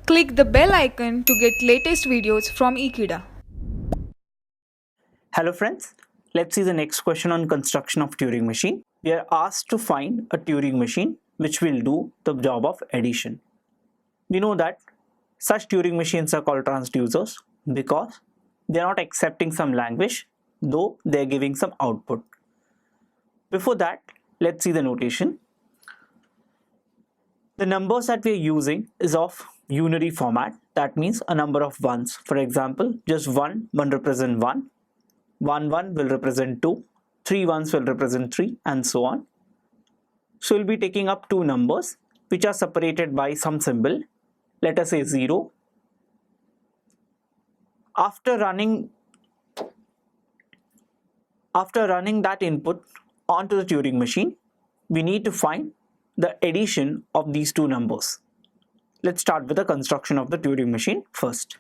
Click the bell icon to get latest videos from Ekeeda. Hello friends, let's see the next question on construction of Turing machine. We are asked to find a Turing machine which will do the job of addition. We know that such Turing machines are called transducers because they are not accepting some language, though they are giving some output. Before that, let's see the notation. The numbers that we are using is of unary format. That means a number of ones. For example, just 1 represent 1, 1 will represent 2, 3 ones will represent 3, and so on. So we'll be taking up two numbers which are separated by some symbol. Let us say 0. After running that input onto the Turing machine, we need to find the addition of these two numbers. Let's start with the construction of the Turing machine first.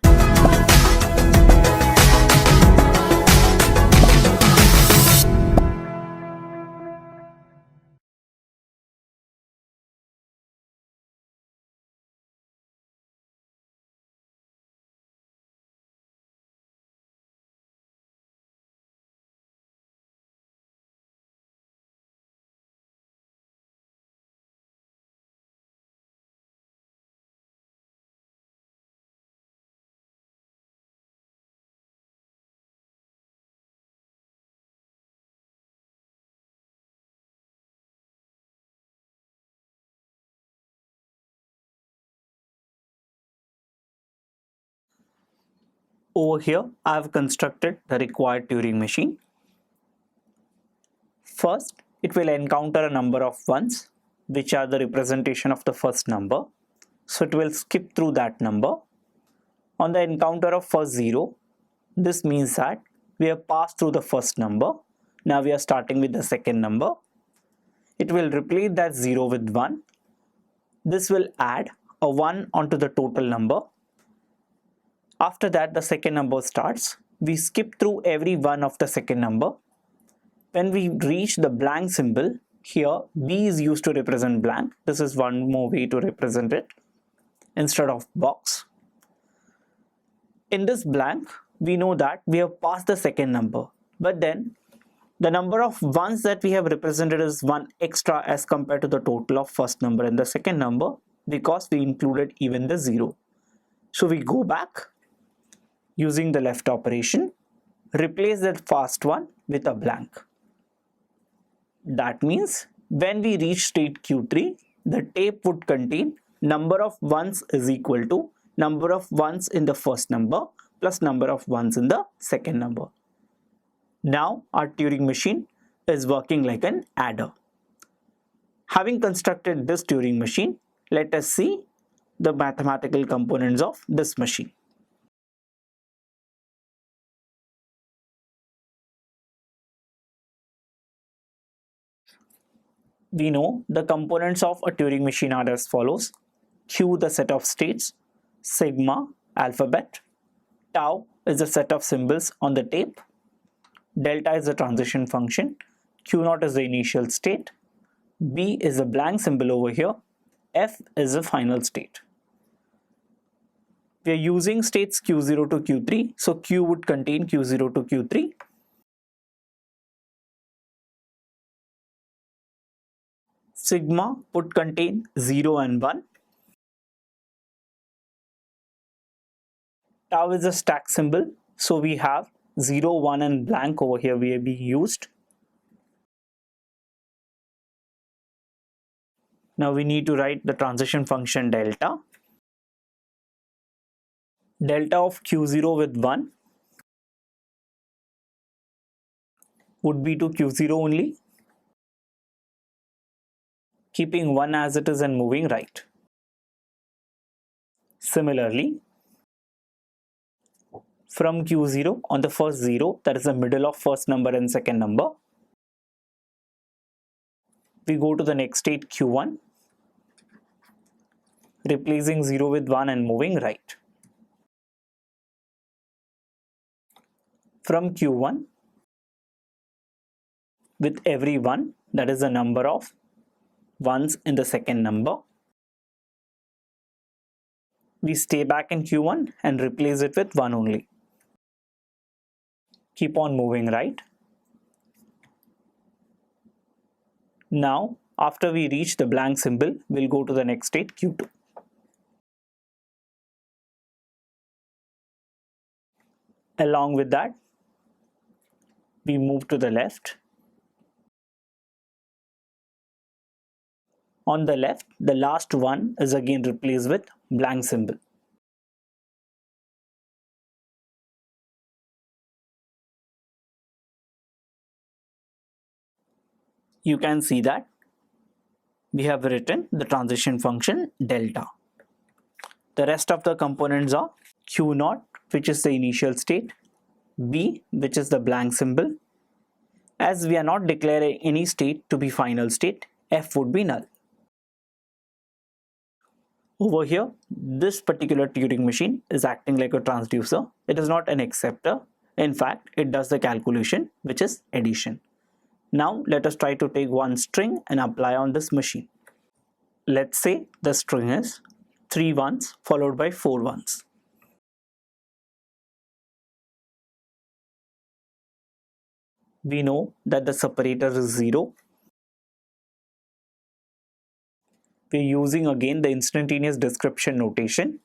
Over here, I have constructed the required Turing machine. First, it will encounter a number of ones, which are the representation of the first number. So it will skip through that number. On the encounter of first 0, this means that we have passed through the first number. Now we are starting with the second number. It will replace that 0 with 1. This will add a 1 onto the total number. After that, the second number starts. We skip through every one of the second number. When we reach the blank symbol, here B is used to represent blank. This is one more way to represent it instead of box. In this blank, we know that we have passed the second number, but then the number of ones that we have represented is one extra as compared to the total of first number and the second number because we included even the 0. So we go back using the left operation, replace that first one with a blank. That means when we reach state Q3, the tape would contain number of ones is equal to number of ones in the first number plus number of ones in the second number. Now our Turing machine is working like an adder. Having constructed this Turing machine, let us see the mathematical components of this machine. We know the components of a Turing machine are as follows. Q, the set of states, sigma, alphabet, tau is the set of symbols on the tape, delta is the transition function, Q0 is the initial state, B is a blank symbol over here, F is the final state. We are using states Q0 to Q3, so Q would contain Q0 to Q3. Sigma would contain 0 and 1. Tau is a stack symbol, so we have 0, 1 and blank over here will be used. Now we need to write the transition function delta. Delta of Q0 with 1 would be to Q0 only, keeping 1 as it is and moving right. Similarly, from Q0 on the first 0, that is the middle of first number and second number, we go to the next state Q1, replacing 0 with 1 and moving right. From Q1, with every 1, that is the number of ones in the second number, We stay back in Q1 and replace it with 1 only. Keep on moving right. Now, after we reach the blank symbol, we'll go to the next state, Q2. Along with that, we move to the left. On the left, the last one is again replaced with blank symbol. You can see that we have written the transition function delta. The rest of the components are Q0, which is the initial state, B, which is the blank symbol. As we are not declaring any state to be final state, F would be null. Over here, this particular Turing machine is acting like a transducer. It is not an acceptor. In fact, it does the calculation, which is addition. Now, let us try to take one string and apply on this machine. Let's say the string is 3 ones followed by 4 ones. We know that the separator is 0. We're using again the instantaneous description notation.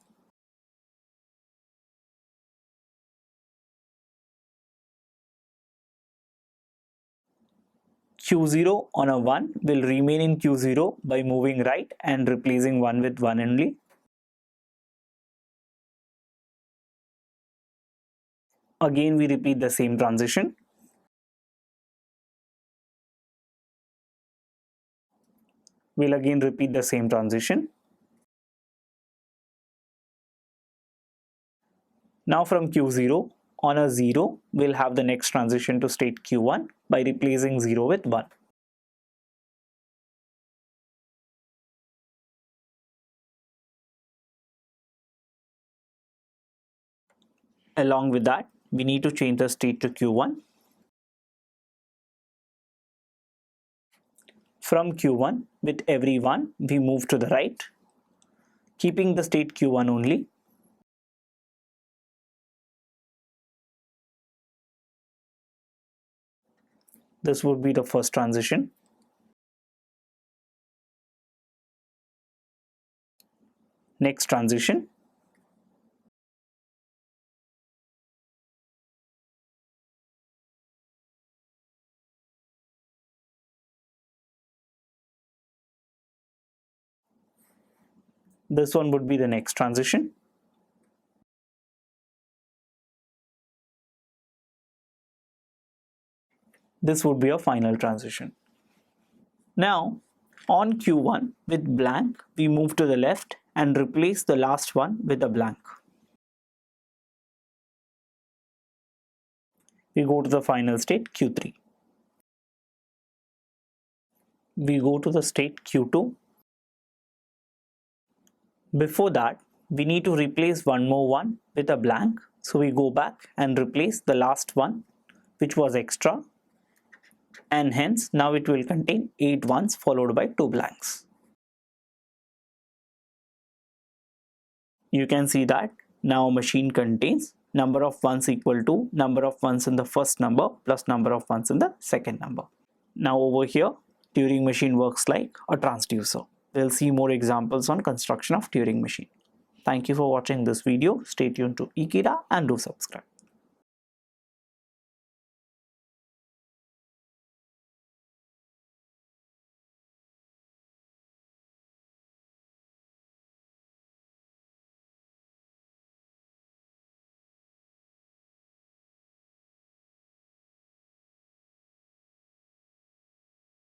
Q0 on a 1 will remain in Q0 by moving right and replacing 1 with 1 only. Again, we repeat the same transition. We'll again repeat the same transition. Now from Q0 on a 0, we'll have the next transition to state Q1 by replacing 0 with 1. Along with that, we need to change the state to Q1. From Q1, with every 1, we move to the right, keeping the state Q1 only. This would be the first transition. Next transition. This one would be the next transition. This would be a final transition. Now, on Q1 with blank, we move to the left and replace the last one with a blank. We go to the final state Q3. We go to the state Q2. Before that, we need to replace one more one with a blank. So we go back and replace the last one, which was extra. And hence, now it will contain 8 ones followed by 2 blanks. You can see that now a machine contains number of ones equal to number of ones in the first number plus number of ones in the second number. Now over here, Turing machine works like a transducer. We'll see more examples on construction of Turing machine. Thank you for watching this video. Stay tuned to Ekeeda and do subscribe.